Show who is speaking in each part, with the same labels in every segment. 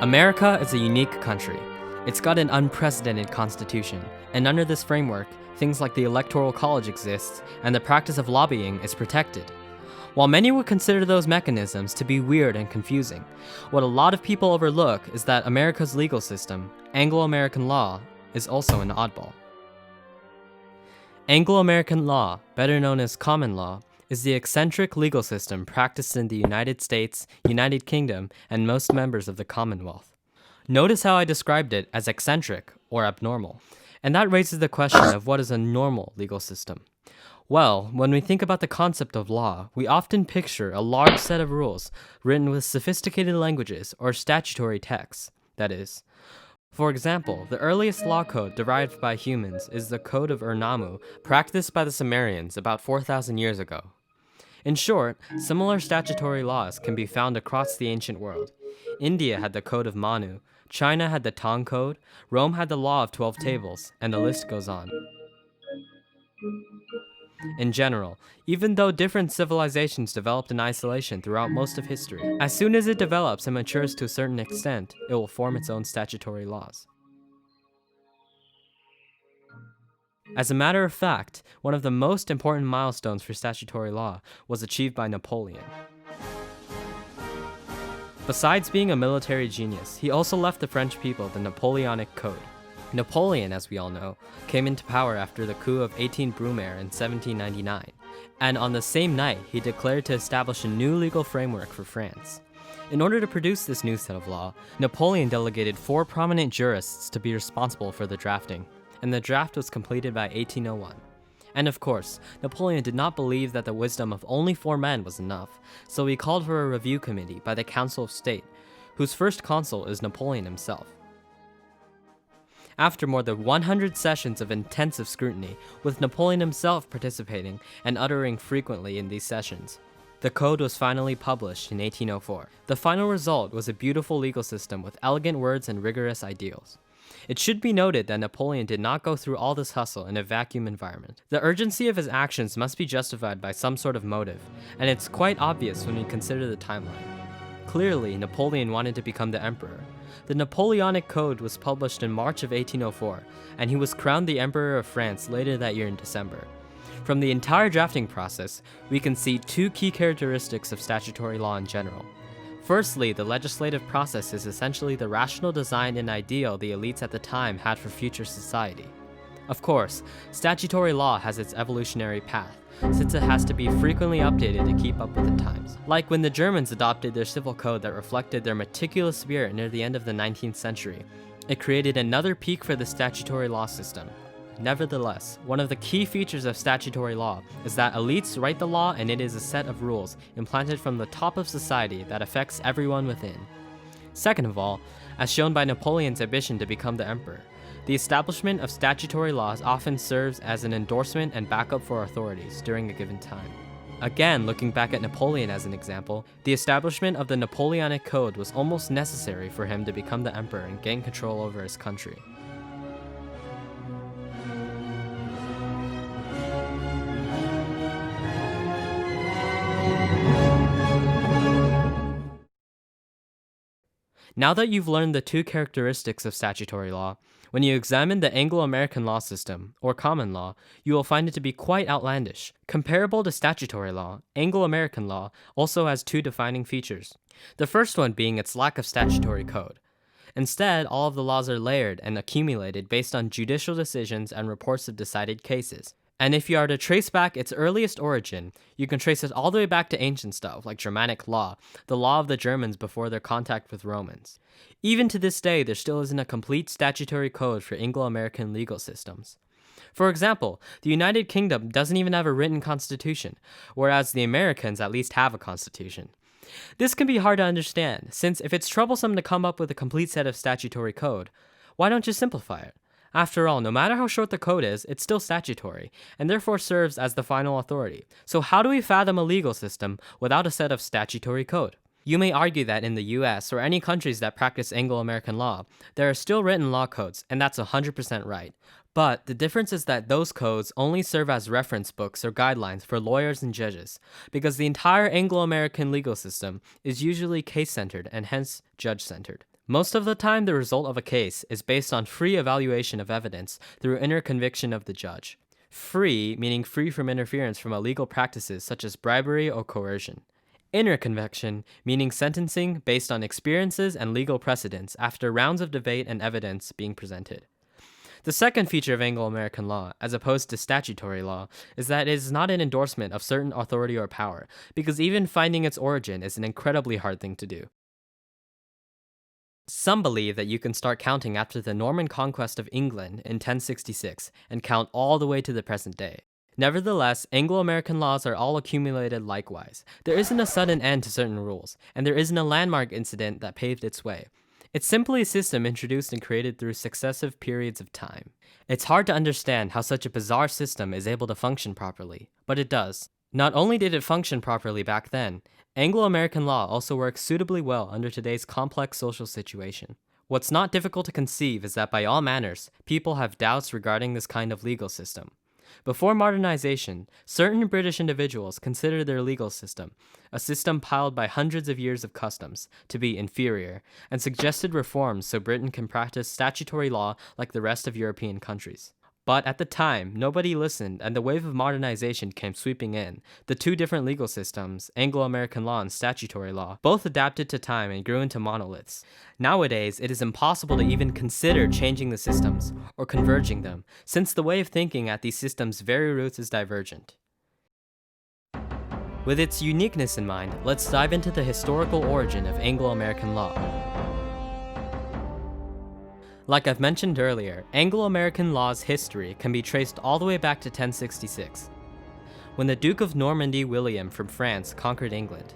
Speaker 1: America is a unique country. It's got an unprecedented constitution, and under this framework, things like the Electoral College exists, and the practice of lobbying is protected. While many would consider those mechanisms to be weird and confusing, what a lot of people overlook is that America's legal system, Anglo-American law, is also an oddball. Anglo-American law, better known as common law, is the eccentric legal system practiced in the United States, United Kingdom, and most members of the Commonwealth. Notice how I described it as eccentric or abnormal, and that raises the question of what is a normal legal system. Well, when we think about the concept of law, we often picture a large set of rules written with sophisticated languages or statutory texts, that is. For example, the earliest law code derived by humans is the Code of Ur-Nammu, practiced by the Sumerians about 4,000 years ago. In short, similar statutory laws can be found across the ancient world. India had the Code of Manu, China had the Tang Code, Rome had the Law of 12 Tables, and the list goes on. In general, even though different civilizations developed in isolation throughout most of history, as soon as it develops and matures to a certain extent, it will form its own statutory laws. As a matter of fact, one of the most important milestones for statutory law was achieved by Napoleon. Besides being a military genius, he also left the French people the Napoleonic Code. Napoleon, as we all know, came into power after the coup of 18 Brumaire in 1799, and on the same night he declared to establish a new legal framework for France. In order to produce this new set of law, Napoleon delegated 4 prominent jurists to be responsible for the drafting, and the draft was completed by 1801. And of course, Napoleon did not believe that the wisdom of only 4 men was enough, so he called for a review committee by the Council of State, whose first consul is Napoleon himself. After more than 100 sessions of intensive scrutiny, with Napoleon himself participating and uttering frequently in these sessions, the code was finally published in 1804. The final result was a beautiful legal system with elegant words and rigorous ideals. It should be noted that Napoleon did not go through all this hustle in a vacuum environment. The urgency of his actions must be justified by some sort of motive, and it's quite obvious when we consider the timeline. Clearly, Napoleon wanted to become the emperor. The Napoleonic Code was published in March of 1804, and he was crowned the Emperor of France later that year in December. From the entire drafting process, we can see 2 key characteristics of statutory law in general. Firstly, the legislative process is essentially the rational design and ideal the elites at the time had for future society. Of course, statutory law has its evolutionary path, since it has to be frequently updated to keep up with the times. Like when the Germans adopted their civil code that reflected their meticulous spirit near the end of the 19th century, it created another peak for the statutory law system. Nevertheless, one of the key features of statutory law is that elites write the law, and it is a set of rules implanted from the top of society that affects everyone within. Second of all, as shown by Napoleon's ambition to become the emperor, the establishment of statutory laws often serves as an endorsement and backup for authorities during a given time. Again, looking back at Napoleon as an example, the establishment of the Napoleonic Code was almost necessary for him to become the emperor and gain control over his country. Now that you've learned the 2 characteristics of statutory law, when you examine the Anglo-American law system, or common law, you will find it to be quite outlandish. Comparable to statutory law, Anglo-American law also has 2 defining features. The first one being its lack of statutory code. Instead, all of the laws are layered and accumulated based on judicial decisions and reports of decided cases. And if you are to trace back its earliest origin, you can trace it all the way back to ancient stuff like Germanic law, the law of the Germans before their contact with Romans. Even to this day, there still isn't a complete statutory code for Anglo-American legal systems. For example, the United Kingdom doesn't even have a written constitution, whereas the Americans at least have a constitution. This can be hard to understand, since if it's troublesome to come up with a complete set of statutory code, why don't you simplify it? After all, no matter how short the code is, it's still statutory, and therefore serves as the final authority. So how do we fathom a legal system without a set of statutory code? You may argue that in the US or any countries that practice Anglo-American law, there are still written law codes, and that's 100% right. But the difference is that those codes only serve as reference books or guidelines for lawyers and judges, because the entire Anglo-American legal system is usually case-centered and hence judge-centered. Most of the time, the result of a case is based on free evaluation of evidence through inner conviction of the judge. Free meaning free from interference from illegal practices such as bribery or coercion. Inner conviction meaning sentencing based on experiences and legal precedents after rounds of debate and evidence being presented. The second feature of Anglo-American law, as opposed to statutory law, is that it is not an endorsement of certain authority or power, because even finding its origin is an incredibly hard thing to do. Some believe that you can start counting after the Norman conquest of England in 1066 and count all the way to the present day. Nevertheless, Anglo-American laws are all accumulated likewise. There isn't a sudden end to certain rules, and there isn't a landmark incident that paved its way. It's simply a system introduced and created through successive periods of time. It's hard to understand how such a bizarre system is able to function properly, but it does. Not only did it function properly back then, Anglo-American law also works suitably well under today's complex social situation. What's not difficult to conceive is that by all manners, people have doubts regarding this kind of legal system. Before modernization, certain British individuals considered their legal system, a system piled by hundreds of years of customs, to be inferior, and suggested reforms so Britain can practice statutory law like the rest of European countries. But at the time, nobody listened, and the wave of modernization came sweeping in. The two different legal systems, Anglo-American law and statutory law, both adapted to time and grew into monoliths. Nowadays, it is impossible to even consider changing the systems, or converging them, since the way of thinking at these systems' very roots is divergent. With its uniqueness in mind, let's dive into the historical origin of Anglo-American law. Like I've mentioned earlier, Anglo-American law's history can be traced all the way back to 1066, when the Duke of Normandy William from France conquered England.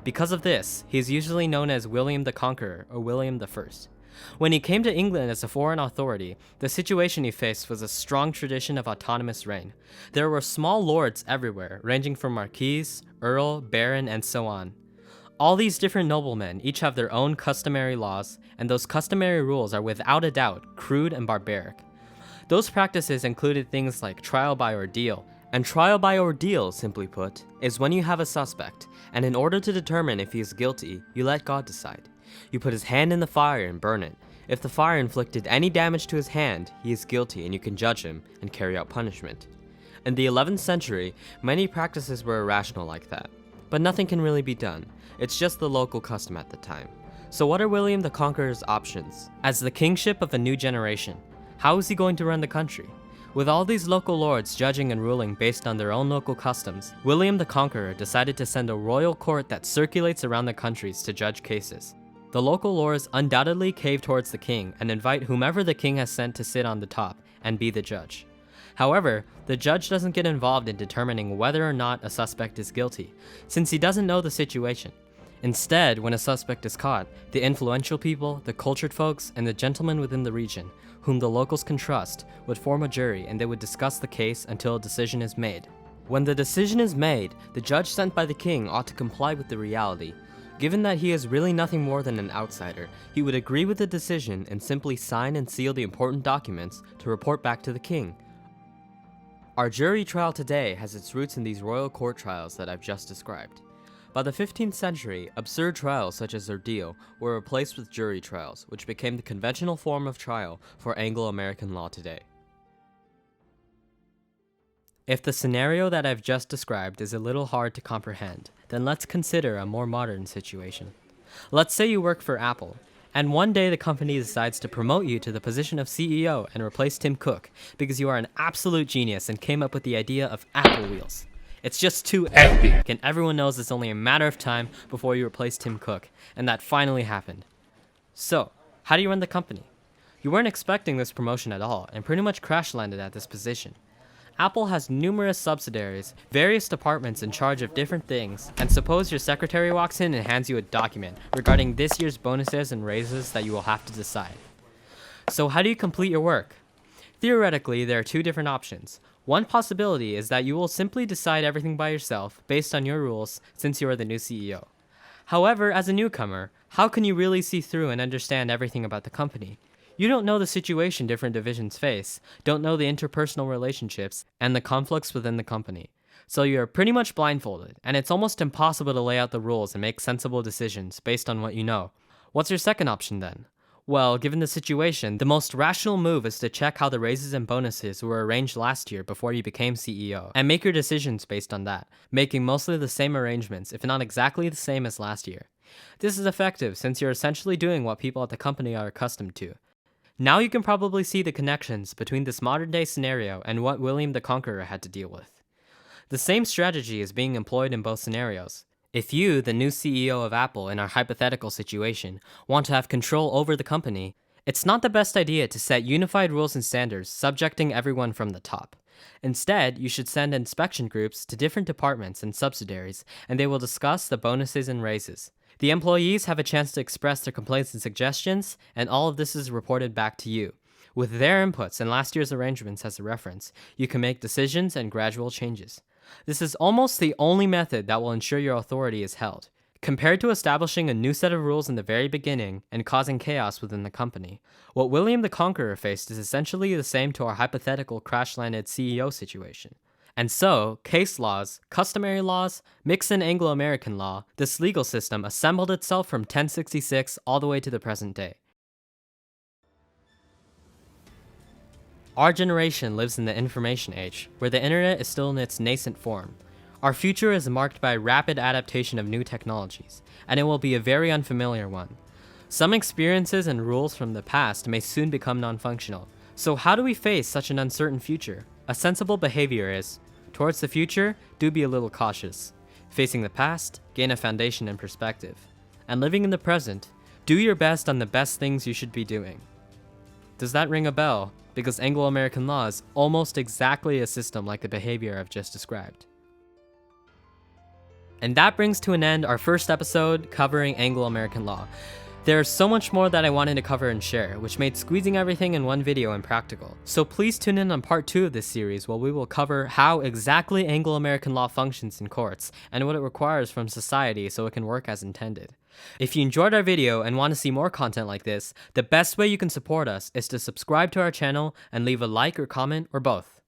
Speaker 1: Because of this, he is usually known as William the Conqueror or William the First. When he came to England as a foreign authority, the situation he faced was a strong tradition of autonomous reign. There were small lords everywhere, ranging from marquis, earl, baron, and so on. All these different noblemen each have their own customary laws, and those customary rules are without a doubt crude and barbaric. Those practices included things like trial by ordeal, and trial by ordeal, simply put, is when you have a suspect, and in order to determine if he is guilty, you let God decide. You put his hand in the fire and burn it. If the fire inflicted any damage to his hand, he is guilty and you can judge him and carry out punishment. In the 11th century, many practices were irrational like that, but nothing can really be done. It's just the local custom at the time. So what are William the Conqueror's options? As the kingship of a new generation, how is he going to run the country? With all these local lords judging and ruling based on their own local customs, William the Conqueror decided to send a royal court that circulates around the countries to judge cases. The local lords undoubtedly cave towards the king and invite whomever the king has sent to sit on the top and be the judge. However, the judge doesn't get involved in determining whether or not a suspect is guilty, since he doesn't know the situation. Instead, when a suspect is caught, the influential people, the cultured folks, and the gentlemen within the region, whom the locals can trust, would form a jury and they would discuss the case until a decision is made. When the decision is made, the judge sent by the king ought to comply with the reality. Given that he is really nothing more than an outsider, he would agree with the decision and simply sign and seal the important documents to report back to the king. Our jury trial today has its roots in these royal court trials that I've just described. By the 15th century, absurd trials such as ordeal were replaced with jury trials, which became the conventional form of trial for Anglo-American law today. If the scenario that I've just described is a little hard to comprehend, then let's consider a more modern situation. Let's say you work for Apple, and one day the company decides to promote you to the position of CEO and replace Tim Cook because you are an absolute genius and came up with the idea of Apple Wheels. It's just too epic, and everyone knows it's only a matter of time before you replace Tim Cook, and that finally happened. So, how do you run the company? You weren't expecting this promotion at all, and pretty much crash-landed at this position. Apple has numerous subsidiaries, various departments in charge of different things, and suppose your secretary walks in and hands you a document regarding this year's bonuses and raises that you will have to decide. So how do you complete your work? Theoretically, there are two different options. One possibility is that you will simply decide everything by yourself based on your rules since you are the new CEO. However, as a newcomer, how can you really see through and understand everything about the company? You don't know the situation different divisions face, don't know the interpersonal relationships, and the conflicts within the company. So you're pretty much blindfolded, and it's almost impossible to lay out the rules and make sensible decisions based on what you know. What's your second option then? Well, given the situation, the most rational move is to check how the raises and bonuses were arranged last year before you became CEO, and make your decisions based on that, making mostly the same arrangements, if not exactly the same as last year. This is effective since you're essentially doing what people at the company are accustomed to. Now you can probably see the connections between this modern-day scenario and what William the Conqueror had to deal with. The same strategy is being employed in both scenarios. If you, the new CEO of Apple in our hypothetical situation, want to have control over the company, it's not the best idea to set unified rules and standards subjecting everyone from the top. Instead, you should send inspection groups to different departments and subsidiaries, and they will discuss the bonuses and raises. The employees have a chance to express their complaints and suggestions, and all of this is reported back to you. With their inputs and last year's arrangements as a reference, you can make decisions and gradual changes. This is almost the only method that will ensure your authority is held. Compared to establishing a new set of rules in the very beginning and causing chaos within the company, what William the Conqueror faced is essentially the same to our hypothetical crash-landed CEO situation. And so, case laws, customary laws, mixed in Anglo-American law, this legal system assembled itself from 1066 all the way to the present day. Our generation lives in the information age, where the internet is still in its nascent form. Our future is marked by rapid adaptation of new technologies, and it will be a very unfamiliar one. Some experiences and rules from the past may soon become non-functional. So how do we face such an uncertain future? A sensible behavior is, towards the future, do be a little cautious. Facing the past, gain a foundation and perspective. And living in the present, do your best on the best things you should be doing. Does that ring a bell? Because Anglo-American law is almost exactly a system like the behavior I've just described. And that brings to an end our first episode covering Anglo-American law. There's so much more that I wanted to cover and share, which made squeezing everything in one video impractical. So please tune in on part 2 of this series where we will cover how exactly Anglo-American law functions in courts and what it requires from society so it can work as intended. If you enjoyed our video and want to see more content like this, the best way you can support us is to subscribe to our channel and leave a like or comment or both.